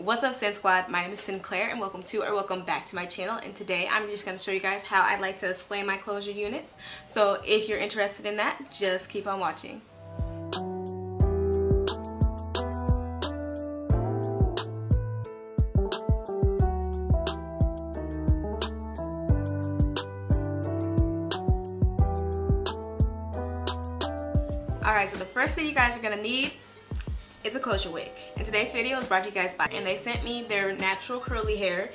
What's up, Sin Squad? My name is Sinclair and welcome back to my channel. And today I'm just going to show you guys how I like to display my closure units. So if you're interested in that, just keep on watching. Alright, so the first thing you guys are going to need is a closure wig. And today's video is brought to you guys by, and they sent me their natural curly hair,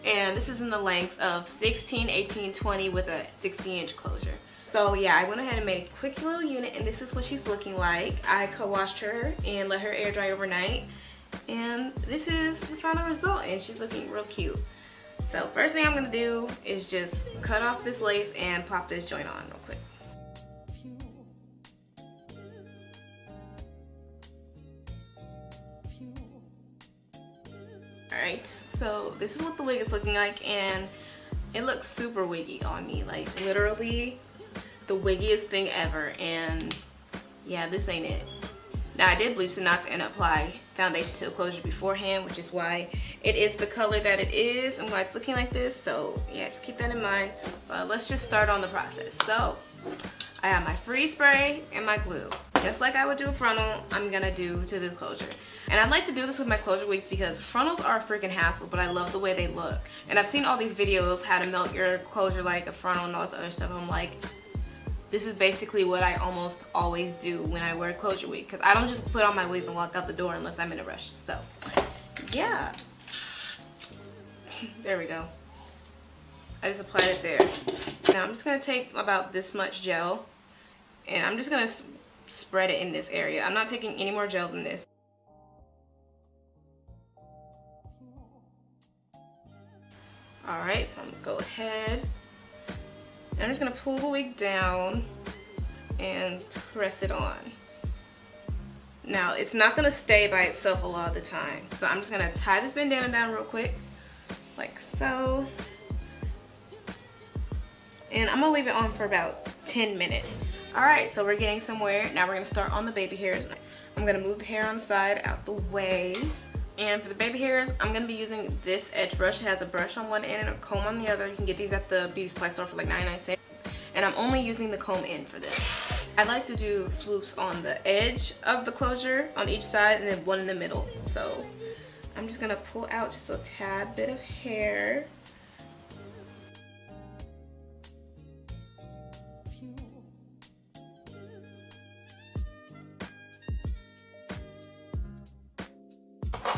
and this is in the lengths of 16, 18, 20 with a 60-inch closure. So yeah, I went ahead and made a quick little unit, and this is what she's looking like. I co-washed her and let her air dry overnight, and this is the final result, and she's looking real cute. So first thing I'm going to do is just cut off this lace and pop this joint on real quick. Alright, so this is what the wig is looking like, and it looks super wiggy on me, like literally the wiggiest thing ever. And yeah, this ain't it. Now I did bleach the knots and apply foundation to the closure beforehand, which is why it is the color that it is and why it's looking like this. So yeah, just keep that in mind. But let's just start on the process. So I have my freeze spray and my glue. Just like I would do a frontal, I'm gonna do to this closure. And I like to do this with my closure wigs because frontals are a freaking hassle, but I love the way they look. And I've seen all these videos how to melt your closure like a frontal and all this other stuff. I'm like, this is basically what I almost always do when I wear a closure wig, because I don't just put on my wigs and walk out the door unless I'm in a rush. So yeah, there we go. I just applied it there. Now I'm just gonna take about this much gel, and I'm just gonna spread it in this area. I'm not taking any more gel than this. Alright, so I'm gonna go ahead. I'm just gonna pull the wig down and press it on. Now, it's not gonna stay by itself a lot of the time. So I'm just gonna tie this bandana down real quick, like so. And I'm gonna leave it on for about 10 minutes. Alright, so we're getting somewhere. Now we're gonna start on the baby hairs. I'm gonna move the hair on the side out the way. And for the baby hairs, I'm going to be using this edge brush. It has a brush on one end and a comb on the other. You can get these at the beauty supply store for like 99 cents. And I'm only using the comb end for this. I like to do swoops on the edge of the closure on each side and then one in the middle. So I'm just going to pull out just a tad bit of hair.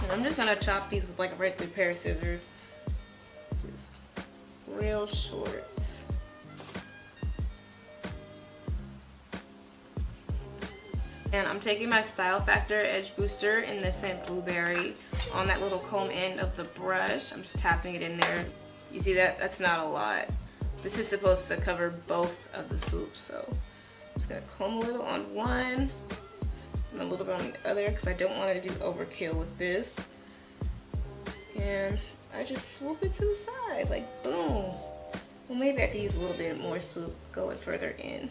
And I'm just gonna chop these with like a regular pair of scissors, just real short. And I'm taking my Style Factor Edge Booster in the scent Blueberry on that little comb end of the brush. I'm just tapping it in there. You see that? That's not a lot. This is supposed to cover both of the swoops, so I'm just gonna comb a little on one and a little bit on the other because I don't want to do overkill with this. And I just swoop it to the side, like boom. Well, maybe I could use a little bit more swoop going further in.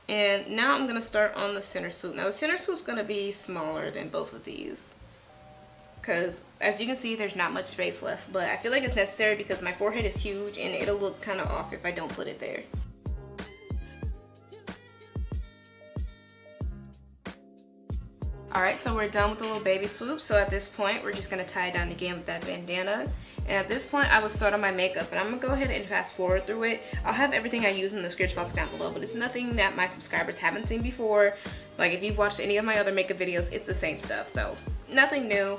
And now I'm going to start on the center swoop. Now the center swoop is going to be smaller than both of these, because as you can see, there's not much space left, but I feel like it's necessary because my forehead is huge and it'll look kind of off if I don't put it there. Alright, so we're done with the little baby swoop. So at this point, we're just going to tie it down again with that bandana. And at this point, I will start on my makeup, and I'm going to go ahead and fast forward through it. I'll have everything I use in the description box down below, but it's nothing that my subscribers haven't seen before. Like if you've watched any of my other makeup videos, it's the same stuff, so nothing new.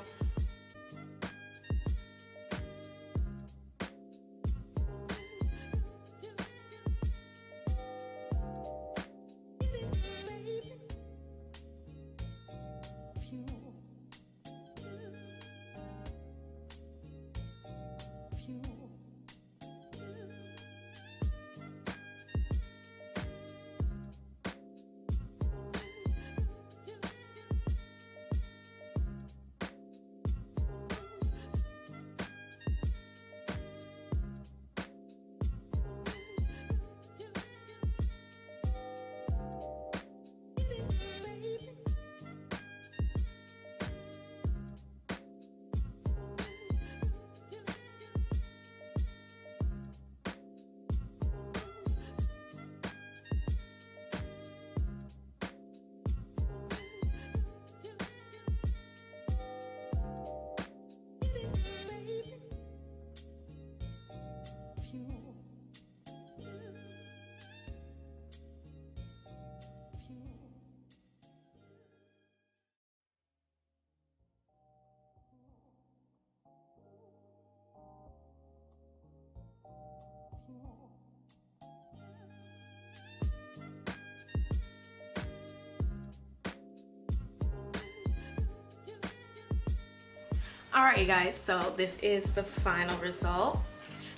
Alright, you guys, so this is the final result.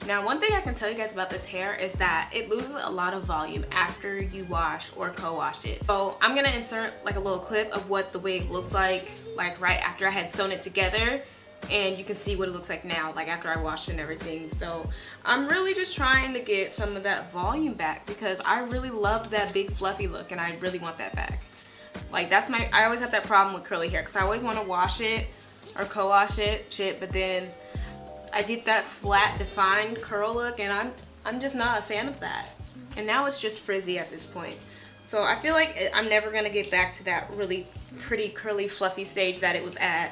Now, one thing I can tell you guys about this hair is that it loses a lot of volume after you wash or co-wash it. So I'm gonna insert like a little clip of what the wig looked like right after I had sewn it together, and you can see what it looks like now, like after I washed it and everything. So I'm really just trying to get some of that volume back because I really loved that big fluffy look and I really want that back. Like that's I always have that problem with curly hair because I always want to wash it or co-wash it, but then I get that flat defined curl look and I'm just not a fan of that. And now it's just frizzy at this point. So I feel like I'm never gonna get back to that really pretty curly fluffy stage that it was at.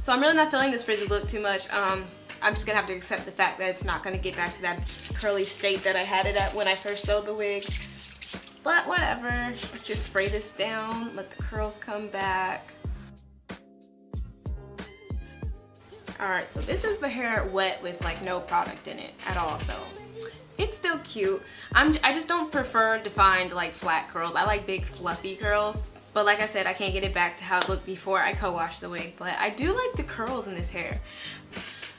So I'm really not feeling this frizzy look too much. I'm just gonna have to accept the fact that it's not gonna get back to that curly state that I had it at when I first sewed the wig. But whatever, let's just spray this down, let the curls come back. Alright, so this is the hair wet with like no product in it at all, so it's still cute. I just don't prefer defined like flat curls. I like big fluffy curls, but like I said, I can't get it back to how it looked before I co-washed the wig, but I do like the curls in this hair.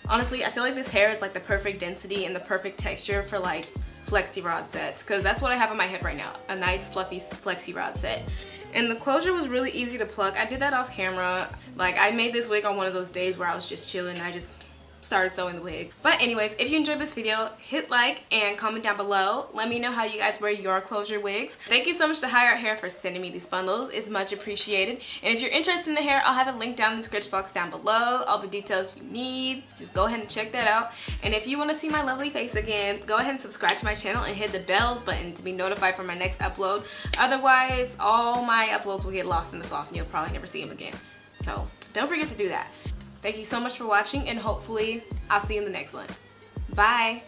Honestly, I feel like this hair is like the perfect density and the perfect texture for like flexi rod sets, because that's what I have on my head right now, a nice fluffy flexi rod set. And the closure was really easy to pluck. I did that off camera. Like I made this wig on one of those days where I was just chilling and I just started sewing the wig. But anyways, if you enjoyed this video, hit like and comment down below. Let me know how you guys wear your closure wigs. Thank you so much to Haiyi Hair for sending me these bundles. It's much appreciated. And if you're interested in the hair, I'll have a link down in the description box down below. All the details you need. Just go ahead and check that out. And if you want to see my lovely face again, go ahead and subscribe to my channel and hit the bells button to be notified for my next upload. Otherwise, all my uploads will get lost in the sauce and you'll probably never see them again. So don't forget to do that. Thank you so much for watching, and hopefully I'll see you in the next one. Bye!